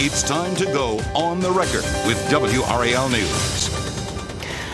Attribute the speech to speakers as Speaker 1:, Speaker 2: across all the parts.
Speaker 1: It's time to go on the record with WRAL News.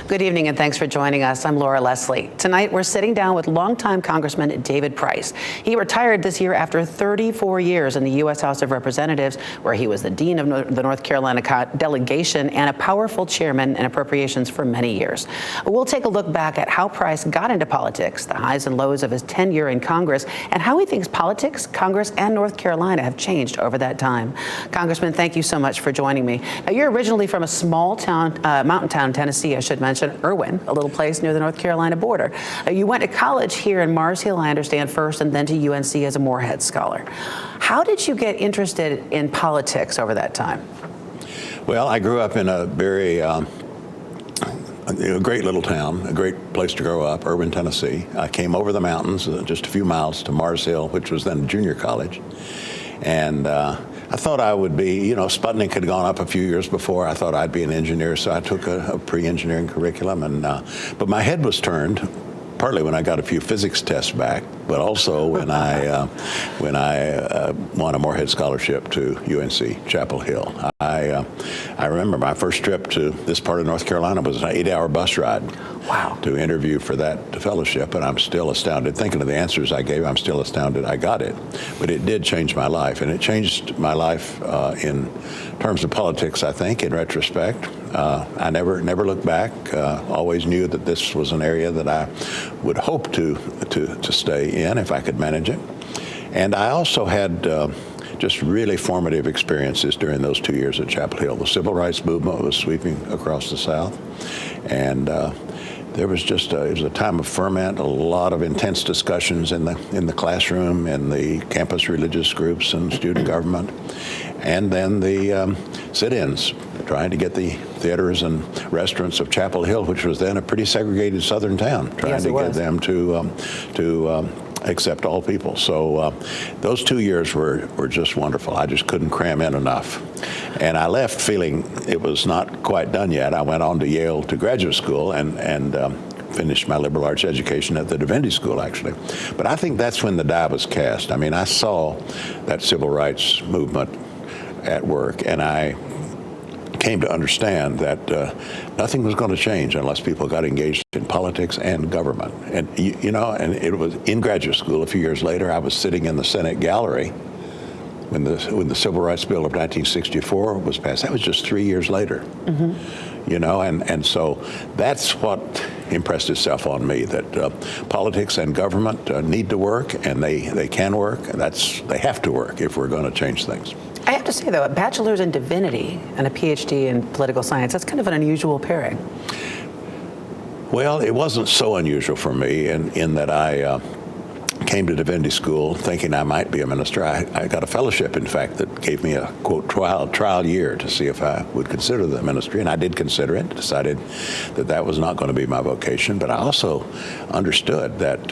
Speaker 2: Good evening and thanks for joining us. I'm Laura Leslie. Tonight we're sitting down with longtime Congressman David Price. He retired this year after 34 years in the U.S. House of Representatives, where he was the dean of the North Carolina delegation and a powerful chairman in appropriations for many years. We'll take a look back at how Price got into politics, the highs and lows of his tenure in Congress, and how he thinks politics, Congress, and North Carolina have changed over that time. Congressman, thank you so much for joining me. Now, you're originally from a small town, mountain town, Tennessee, I should mention. Irwin, a little place near the North Carolina border. You went to college here in Mars Hill, I understand, first, and then to UNC as a Morehead scholar. How did you get interested in politics over that time?
Speaker 3: Well, I grew up in a very a great little town, a great place to grow up, Irwin, Tennessee. I came over the mountains just a few miles to Mars Hill, which was then a junior college. And I thought I would be, Sputnik had gone up a few years before. I thought I'd be an engineer, so I took a pre-engineering curriculum. But my head was turned, partly when I got a few physics tests back, but also when I won a Morehead scholarship to UNC Chapel Hill. I remember my first trip to this part of North Carolina was an 8-hour bus ride.
Speaker 2: Wow.
Speaker 3: To interview for that fellowship, and I'm still astounded. Thinking of the answers I gave, I'm still astounded I got it. But it did change my life, and it changed my life in terms of politics, I think, in retrospect. I never looked back, always knew that this was an area that I would hope to stay in if I could manage it. And I also had just really formative experiences during those 2 years at Chapel Hill. The civil rights movement was sweeping across the South, and there was just it was a time of ferment, a lot of intense discussions in the classroom, in the campus religious groups and student government, and then the sit-ins, trying to get the theaters and restaurants of Chapel Hill, which was then a pretty segregated southern town, trying to get them to accept all people. So those 2 years were just wonderful. I just couldn't cram in enough. And I left feeling it was not quite done yet. I went on to Yale to graduate school and finished my liberal arts education at the Divinity School, actually. But I think that's when the die was cast. I mean, I saw that civil rights movement at work, and I came to understand that nothing was going to change unless people got engaged in politics and government. And and it was in graduate school a few years later. I was sitting in the Senate gallery when the Civil Rights Bill of 1964 was passed. That was just 3 years later. Mm-hmm. And so that's what impressed itself on me, that politics and government need to work, and they can work. They have to work if we're going to change things.
Speaker 2: I have to say, though, a bachelor's in divinity and a PhD in political science, that's kind of an unusual pairing.
Speaker 3: Well, it wasn't so unusual for me in that I came to Divinity School thinking I might be a minister. I got a fellowship, in fact, that gave me a, quote, trial year to see if I would consider the ministry, and I did consider it, decided that was not going to be my vocation, but I also understood that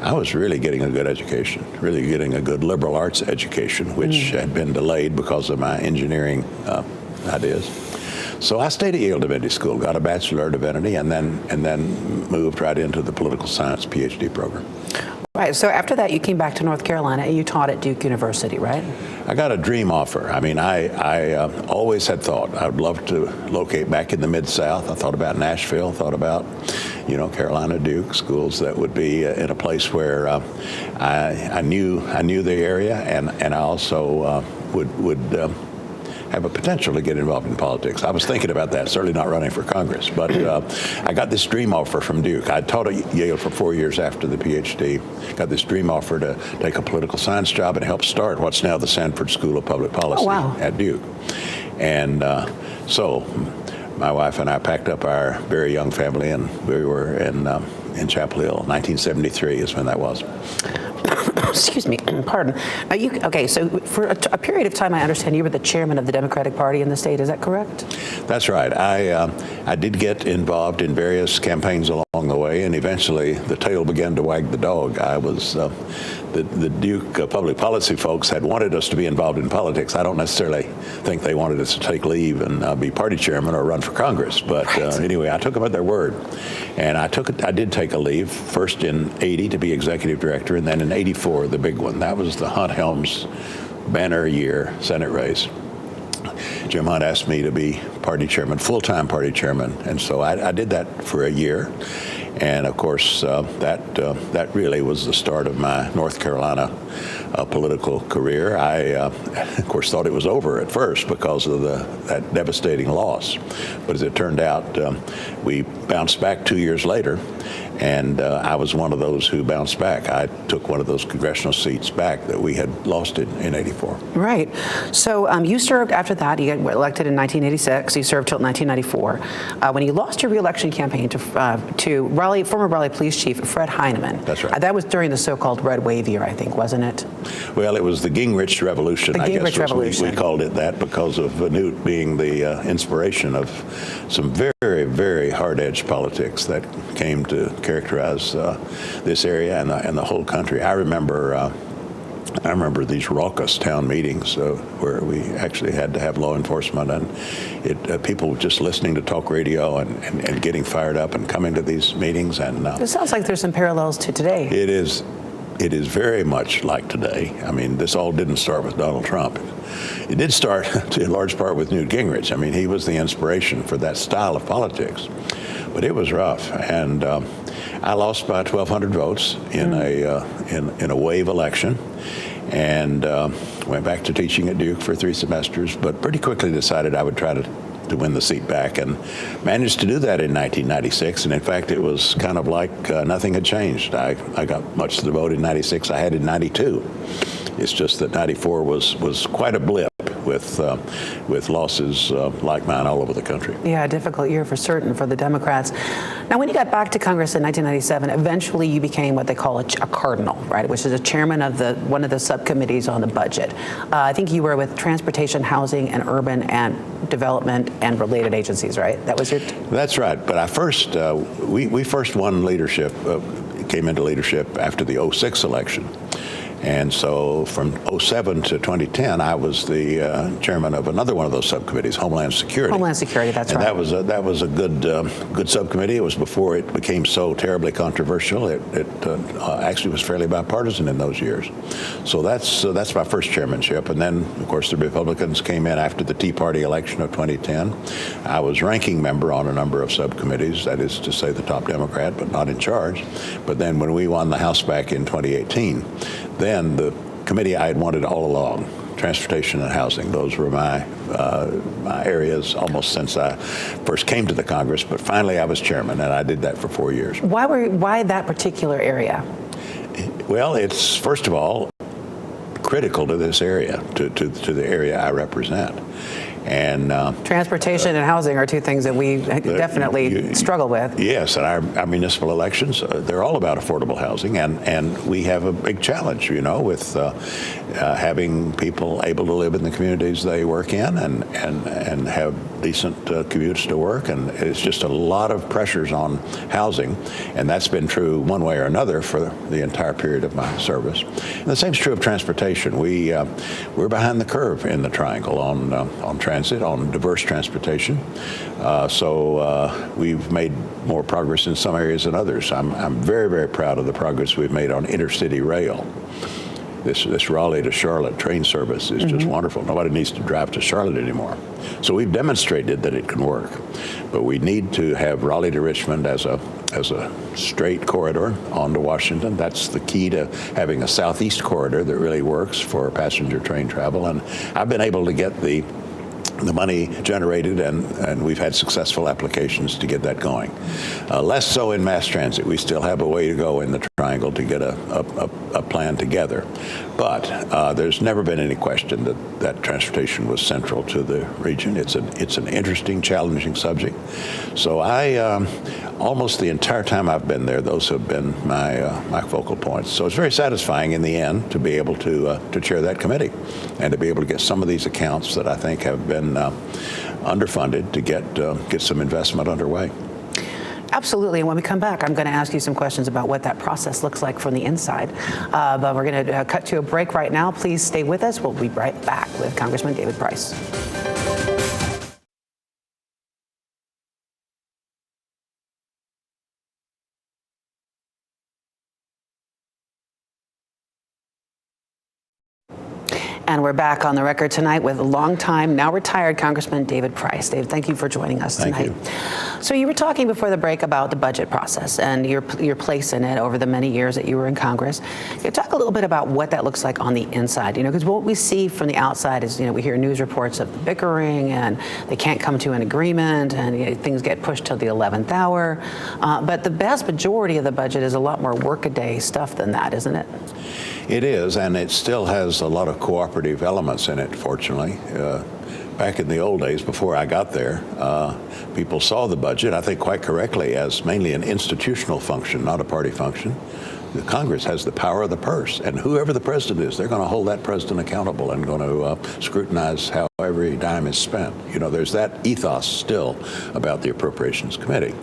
Speaker 3: I was really getting a good education, really getting a good liberal arts education, which had been delayed because of my engineering ideas. So I stayed at Yale Divinity School, got a Bachelor of Divinity, and then moved right into the political science PhD program.
Speaker 2: Right. So after that, you came back to North Carolina and you taught at Duke University, right?
Speaker 3: I got a dream offer. I mean, I always had thought I would love to locate back in the Mid-South. I thought about Nashville, thought about, Carolina, Duke, schools that would be in a place where I knew the area, and I also would have a potential to get involved in politics. I was thinking about that, certainly not running for Congress, but I got this dream offer from Duke. I taught at Yale for 4 years after the PhD, got this dream offer to take a political science job and help start what's now the Sanford School of Public Policy at Duke. And so my wife and I packed up our very young family, and we were in Chapel Hill. 1973 is when that was.
Speaker 2: Excuse me, pardon. Okay, so for a period of time, I understand you were the chairman of the Democratic Party in the state. Is that correct?
Speaker 3: That's right. I did get involved in various campaigns along the way, and eventually the tail began to wag the dog. I was the Duke public policy folks had wanted us to be involved in politics. I don't necessarily think they wanted us to take leave and be party chairman or run for Congress. But anyway, I took them at their word, and I did take a leave, first in '80 to be executive director, and then in '84 the big one. That was the Hunt Helms banner year Senate race. Jim Hunt asked me to be party chairman, full-time party chairman, and so I did that for a year. And of course, that really was the start of my North Carolina political career. I, of course, thought it was over at first because of that devastating loss. But as it turned out, we bounced back 2 years later, and I was one of those who bounced back. I took one of those congressional seats back that we had lost in '84.
Speaker 2: Right. So you served after that. You got elected in 1986. You served till 1994. When you lost your reelection campaign to former Raleigh Police Chief Fred Heineman.
Speaker 3: That's right.
Speaker 2: That was during the so-called Red Wave year, I think, wasn't it?
Speaker 3: Well, it was the Gingrich Revolution.
Speaker 2: The Gingrich Revolution.
Speaker 3: We called it that because of Newt being the inspiration of some very, very hard-edged politics that came to characterize this area and the whole country. I remember these raucous town meetings where we actually had to have law enforcement and people just listening to talk radio and getting fired up and coming to these meetings. And
Speaker 2: it sounds like there's some parallels to today.
Speaker 3: It is very much like today. I mean, this all didn't start with Donald Trump. It did start in large part with Newt Gingrich. I mean, he was the inspiration for that style of politics. But it was rough, and I lost by 1,200 votes in a wave election, and went back to teaching at Duke for 3 semesters. But pretty quickly decided I would try to win the seat back, and managed to do that in 1996. And in fact, it was kind of like nothing had changed. I got much of the vote in '96 I had in '92. It's just that '94 was quite a blip with losses like mine all over the country.
Speaker 2: Yeah, a difficult year for certain for the Democrats. Now, when you got back to Congress in 1997, eventually you became what they call a cardinal, right, which is a chairman of one of the subcommittees on the budget. I think you were with Transportation, Housing, and Urban and Development and related agencies, right? That was your...
Speaker 3: That's right. But we first won leadership, came into leadership after the '06 election. And so from '07 to 2010, I was the chairman of another one of those subcommittees, Homeland Security.
Speaker 2: Homeland Security, that's right.
Speaker 3: And that was a good subcommittee. It was before it became so terribly controversial. It actually was fairly bipartisan in those years. So that's my first chairmanship. And then, of course, the Republicans came in after the Tea Party election of 2010. I was ranking member on a number of subcommittees, that is to say the top Democrat, but not in charge. But then when we won the House back in 2018, then the committee I had wanted all along, Transportation and Housing, those were my areas almost since I first came to the Congress. But finally, I was chairman, and I did that for 4 years.
Speaker 2: Why that particular area?
Speaker 3: Well, it's first of all critical to this area, to the area I represent. And
Speaker 2: Transportation and housing are two things that we definitely struggle with.
Speaker 3: Yes, and our municipal elections, they're all about affordable housing, and we have a big challenge, with having people able to live in the communities they work in and have decent commutes to work, and it's just a lot of pressures on housing, and that's been true one way or another for the entire period of my service. And the same is true of transportation. We're behind the curve in the Triangle on transit, on diverse transportation. So we've made more progress in some areas than others. I'm very, very proud of the progress we've made on intercity rail. This Raleigh to Charlotte train service is just wonderful. Nobody needs to drive to Charlotte anymore. So we've demonstrated that it can work. But we need to have Raleigh to Richmond as a straight corridor on to Washington. That's the key to having a southeast corridor that really works for passenger train travel. And I've been able to get the money generated, and we've had successful applications to get that going. Less so in mass transit. We still have a way to go in the Triangle to get a plan together. But there's never been any question that transportation was central to the region. It's an interesting, challenging subject. So almost the entire time I've been there, those have been my focal points. So it's very satisfying in the end to be able to chair that committee and to be able to get some of these accounts that I think have been underfunded to get some investment underway.
Speaker 2: Absolutely. And when we come back, I'm going to ask you some questions about what that process looks like from the inside. But we're going to cut to a break right now. Please stay with us. We'll be right back with Congressman David Price. And we're back on the record tonight with longtime, now retired Congressman David Price. Dave, thank you for joining us tonight.
Speaker 3: Thank you.
Speaker 2: So you were talking before the break about the budget process and your place in it over the many years that you were in Congress. Can you talk a little bit about what that looks like on the inside? Because what we see from the outside is, we hear news reports of the bickering and they can't come to an agreement and things get pushed till the 11th hour. But the vast majority of the budget is a lot more workaday stuff than that, isn't it?
Speaker 3: It is, and it still has a lot of cooperative elements in it, fortunately. Back in the old days, before I got there, people saw the budget, I think quite correctly, as mainly an institutional function, not a party function. The Congress has the power of the purse, and whoever the president is, they're going to hold that president accountable and going to scrutinize how every dime is spent. There's that ethos still about the Appropriations Committee.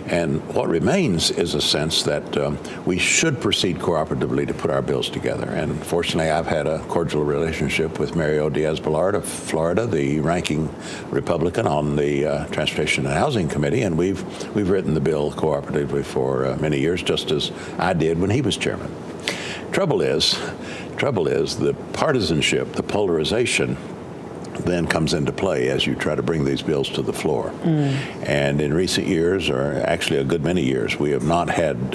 Speaker 3: And what remains is a sense that we should proceed cooperatively to put our bills together. And fortunately, I've had a cordial relationship with Mario Diaz-Balart of Florida, the ranking Republican on the Transportation and Housing Committee, and we've written the bill cooperatively for many years, just as I did when he was chairman. Trouble is the partisanship, the polarization then comes into play as you try to bring these bills to the floor. And in recent years, or actually a good many years, we have not had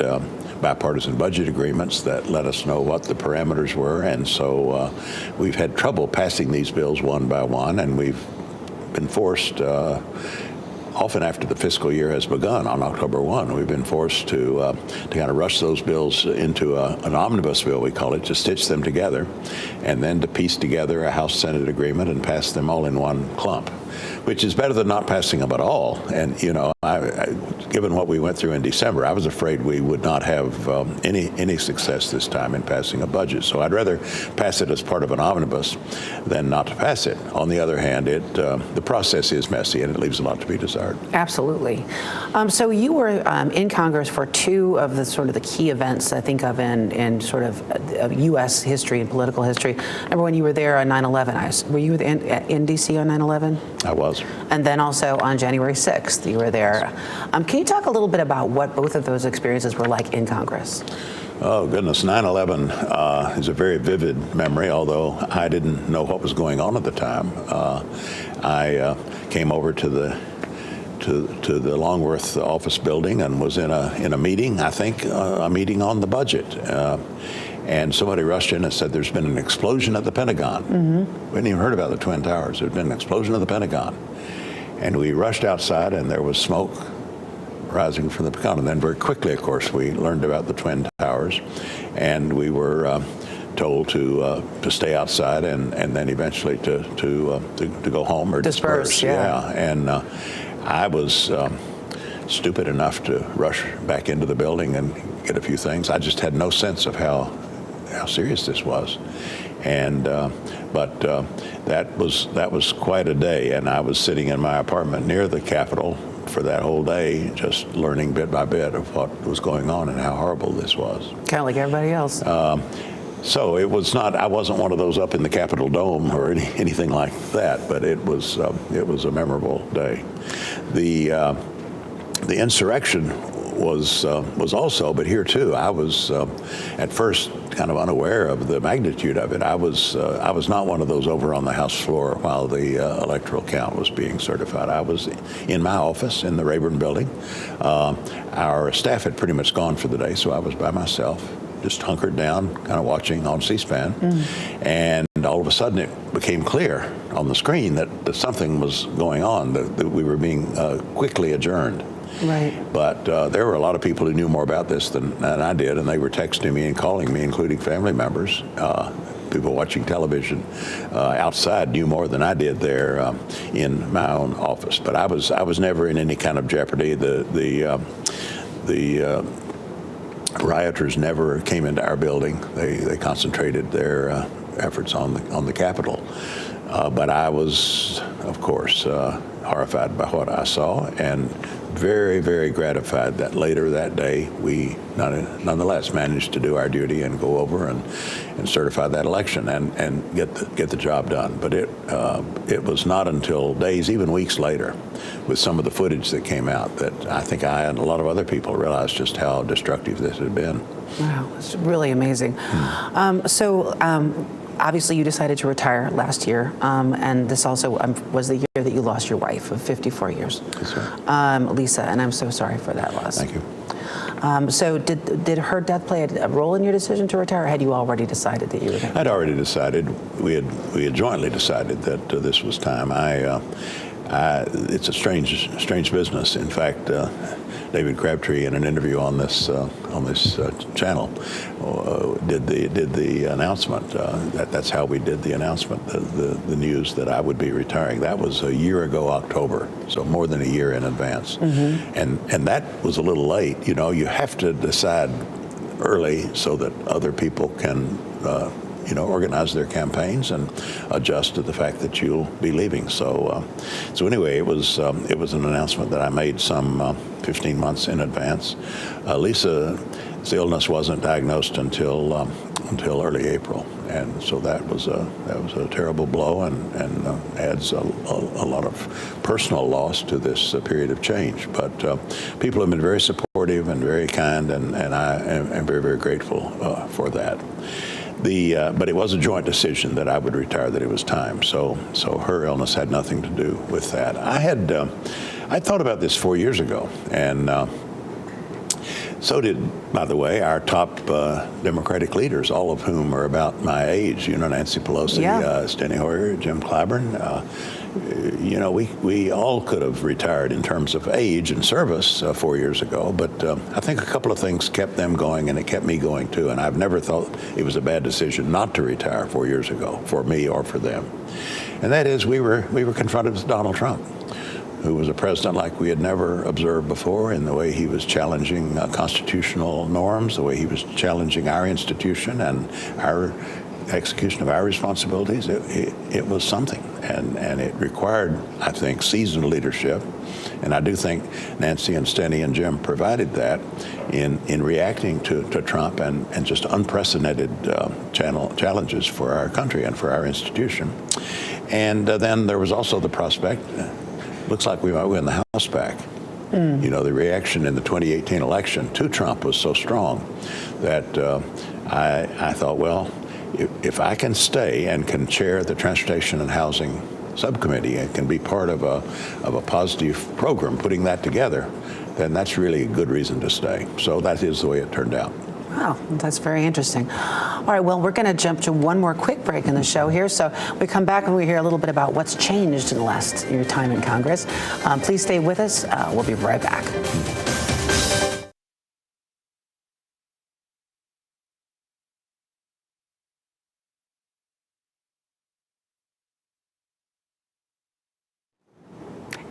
Speaker 3: bipartisan budget agreements that let us know what the parameters were, and so we've had trouble passing these bills one by one, and we've been forced, often after the fiscal year has begun on October 1, we've been forced to kind of rush those bills into an omnibus bill, we call it, to stitch them together, and then to piece together a House-Senate agreement and pass them all in one clump, which is better than not passing them at all. And, given what we went through in December, I was afraid we would not have any success this time in passing a budget. So I'd rather pass it as part of an omnibus than not to pass it. On the other hand, the process is messy and it leaves a lot to be desired.
Speaker 2: Absolutely. So you were in Congress for two of the sort of the key events I think of in sort of U.S. history and political history. I remember when you were there on 9/11. Were you in D.C. on 9/11?
Speaker 3: I was.
Speaker 2: And then also on January 6th, you were there. Can you talk a little bit about what both of those experiences were like in Congress?
Speaker 3: Oh, goodness. 9/11 is a very vivid memory, although I didn't know what was going on at the time. I came over to the Longworth office building and was in a meeting, I think, a meeting on the budget. And somebody rushed in and said, there's been an explosion at the Pentagon. We hadn't even heard about the Twin Towers. There's been an explosion at the Pentagon. And we rushed outside, and there was smoke rising from the Pentagon. And then very quickly, of course, we learned about the Twin Towers, and we were told to stay outside and then eventually to go home or disperse.
Speaker 2: Yeah.
Speaker 3: And I was stupid enough to rush back into the building and get a few things. I just had no sense of how serious this was. And but that was quite a day, and I was sitting in my apartment near the Capitol for that whole day, just learning bit by bit of what was going on and how horrible this was.
Speaker 2: Kind of like everybody else.
Speaker 3: So it was not. I wasn't one of those up in the Capitol Dome or anything like that, but it was a memorable day. The insurrection was also, but here too, I was at first kind of unaware of the magnitude of it. I was not one of those over on the House floor while the electoral count was being certified. I was in my office in the Rayburn building. Our staff had pretty much gone for the day, so I was by myself, just hunkered down, kind of watching on C-SPAN. And all of a sudden it became clear on the screen that something was going on, that we were being quickly adjourned.
Speaker 2: Right.
Speaker 3: But there were a lot of people who knew more about this than I did, and they were texting me and calling me, including family members. People watching television outside knew more than I did there in my own office. But I was never in any kind of jeopardy. The rioters never came into our building. They concentrated their efforts on the Capitol. But I was, of course, horrified by what I saw, and very, very gratified that later that day we nonetheless managed to do our duty and go over and certify that election and get the job done. But it was not until days, even weeks later, with some of the footage that came out, that I think I and a lot of other people realized just how destructive this had been.
Speaker 2: Wow, it's really amazing. obviously you decided to retire last year, and this also was the year that you lost your wife of 54 years.
Speaker 3: That's right.
Speaker 2: Lisa, and I'm so sorry for that loss.
Speaker 3: Thank you.
Speaker 2: So did her death play a role in your decision to retire, or had you already decided that you were going to?
Speaker 3: I'd already decided. We had jointly decided that this was time. It's a strange business. In fact, David Crabtree, in an interview on this channel, did the announcement. That's how we did the announcement. The news that I would be retiring. That was a year ago, October. So more than a year in advance. Mm-hmm. And that was a little late. You know, you have to decide early so that other people can organize their campaigns and adjust to the fact that you'll be leaving. So anyway, it was an announcement that I made some 15 months in advance. Lisa's illness wasn't diagnosed until early April, and so that was a terrible blow, and adds a lot of personal loss to this period of change. But people have been very supportive and very kind, and I am very, very grateful for that. But it was a joint decision that I would retire, that it was time. So her illness had nothing to do with that. I thought about this 4 years ago, and so did, by the way, our top Democratic leaders, all of whom are about my age. Nancy Pelosi, Steny Hoyer, Jim Clyburn. We all could have retired in terms of age and service 4 years ago, but I think a couple of things kept them going, and it kept me going too. And I've never thought it was a bad decision not to retire 4 years ago, for me or for them. And that is, we were confronted with Donald Trump, who was a president like we had never observed before, in the way he was challenging constitutional norms, the way he was challenging our institution and our execution of our responsibilities. It was something, and it required, I think, seasoned leadership. And I do think Nancy and Steny and Jim provided that in reacting to Trump and just unprecedented challenges for our country and for our institution. And then there was also the prospect, looks like we might win the House back. The reaction in the 2018 election to Trump was so strong that I thought, well, if I can stay and can chair the Transportation and Housing Subcommittee and can be part of a positive program putting that together, then that's really a good reason to stay. So that is the way it turned out.
Speaker 2: Wow, that's very interesting. All right, well, we're going to jump to one more quick break in the show here. So we come back and we hear a little bit about what's changed in the last your time in Congress. Please stay with us. We'll be right back.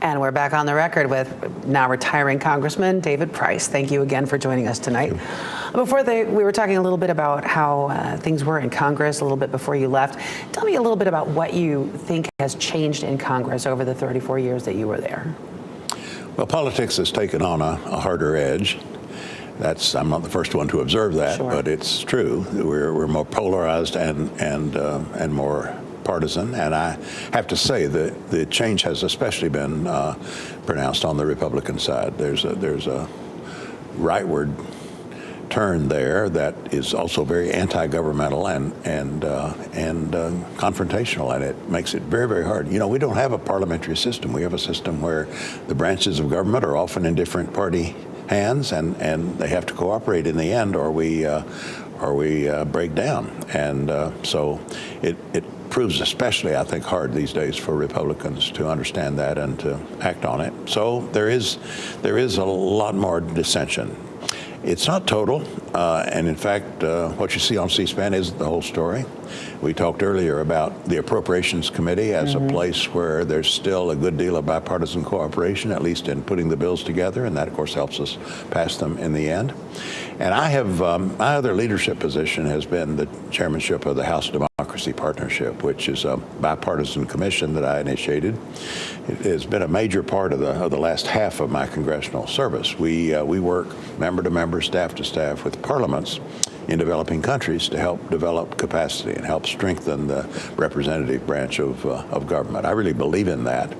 Speaker 2: And we're back on the record with now retiring Congressman David Price. Thank you again for joining us tonight. Before we were talking a little bit about how things were in Congress a little bit before you left. Tell me a little bit about what you think has changed in Congress over the 34 years that you were there.
Speaker 3: Well, politics has taken on a harder edge. I'm not the first one to observe that,
Speaker 2: Sure.
Speaker 3: But it's true. We're more polarized and more partisan, and I have to say that the change has especially been pronounced on the Republican side. There's a rightward turn there that is also very anti-governmental and confrontational, and it makes it very, very hard. We don't have a parliamentary system. We have a system where the branches of government are often in different party hands, and they have to cooperate in the end, or we break down. And so it proves especially, I think, hard these days for Republicans to understand that and to act on it. So there is a lot more dissension. It's not total, and in fact, what you see on C-SPAN isn't the whole story. We talked earlier about the Appropriations Committee as a place where there's still a good deal of bipartisan cooperation, at least in putting the bills together, and that, of course, helps us pass them in the end. And I have, my other leadership position has been the chairmanship of the House Democracy Partnership, which is a bipartisan commission that I initiated. It has been a major part of the last half of my congressional service. We work member to member, staff to staff with parliaments in developing countries to help develop capacity and help strengthen the representative branch of government. I really believe in that,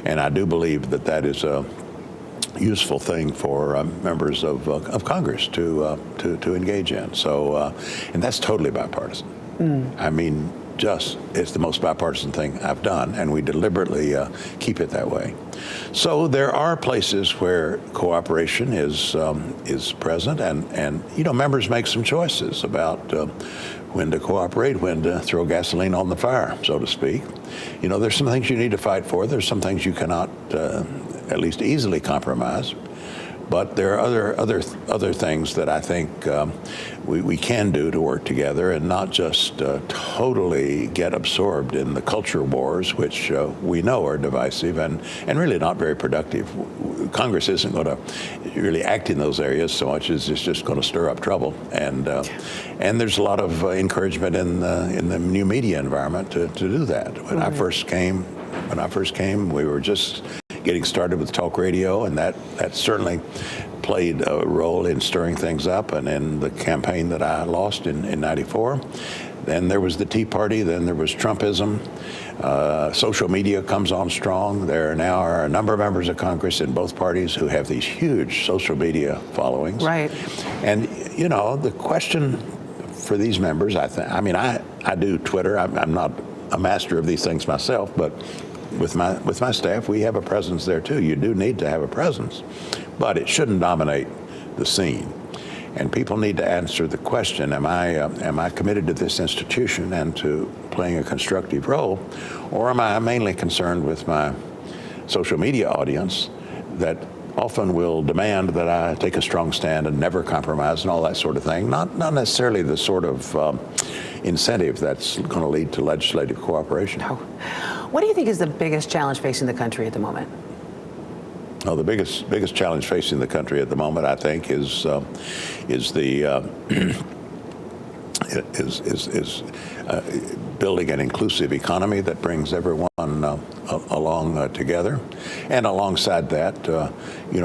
Speaker 3: and I do believe that that is a useful thing for members of Congress to engage in. So, and that's totally bipartisan. I mean, it's the most bipartisan thing I've done, and we deliberately keep it that way. So there are places where cooperation is present, and members make some choices about when to cooperate, when to throw gasoline on the fire, so to speak. There's some things you need to fight for. There's some things you cannot at least easily compromise. But there are other things that I think we can do to work together and not just totally get absorbed in the culture wars, which we know are divisive and really not very productive. Congress isn't going to really act in those areas so much as it's just going to stir up trouble. And there's a lot of encouragement in the new media environment to do that. When I first came, we were just getting started with talk radio, and that certainly played a role in stirring things up. And in the campaign that I lost in '94, then there was the Tea Party, then there was Trumpism. Social media comes on strong. There now are a number of members of Congress in both parties who have these huge social media followings.
Speaker 2: Right.
Speaker 3: And the question for these members, I do Twitter. I'm not a master of these things myself, but with my staff, we have a presence there too. You do need to have a presence, but it shouldn't dominate the scene. And people need to answer the question: Am I committed to this institution and to playing a constructive role, or am I mainly concerned with my social media audience that often will demand that I take a strong stand and never compromise and all that sort of thing? Not necessarily the sort of incentive that's going to lead to legislative cooperation.
Speaker 2: No. What do you think is the biggest challenge facing the country at the moment?
Speaker 3: Oh, the biggest challenge facing the country at the moment, I think, is building an inclusive economy that brings everyone along together, and alongside that,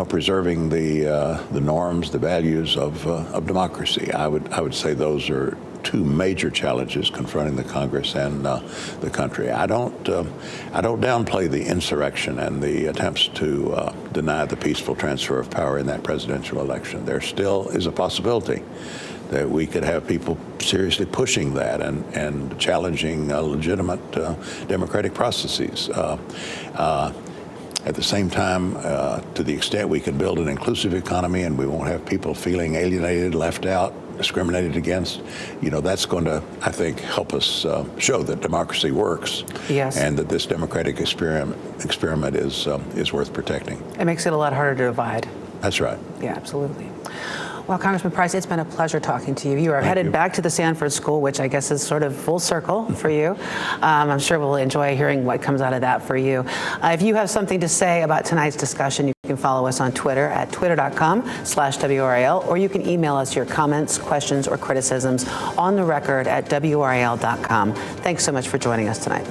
Speaker 3: preserving the norms, the values of democracy. I would say those are two major challenges confronting the Congress and the country. I don't downplay the insurrection and the attempts to deny the peaceful transfer of power in that presidential election. There still is a possibility that we could have people seriously pushing that and challenging legitimate democratic processes. At the same time, to the extent we can build an inclusive economy and we won't have people feeling alienated, left out, discriminated against, that's going to, I think, help us show that democracy works.
Speaker 2: Yes.
Speaker 3: And that this democratic experiment is worth protecting.
Speaker 2: It makes it a lot harder to divide.
Speaker 3: That's right.
Speaker 2: Yeah, absolutely. Well, Congressman Price, it's been a pleasure talking to you. You are headed back to the Sanford School, which I guess is sort of full circle for you. I'm sure we'll enjoy hearing what comes out of that for you. If you have something to say about tonight's discussion, you can follow us on Twitter at twitter.com/WRAL, or you can email us your comments, questions, or criticisms on the record at WRAL.com. Thanks so much for joining us tonight.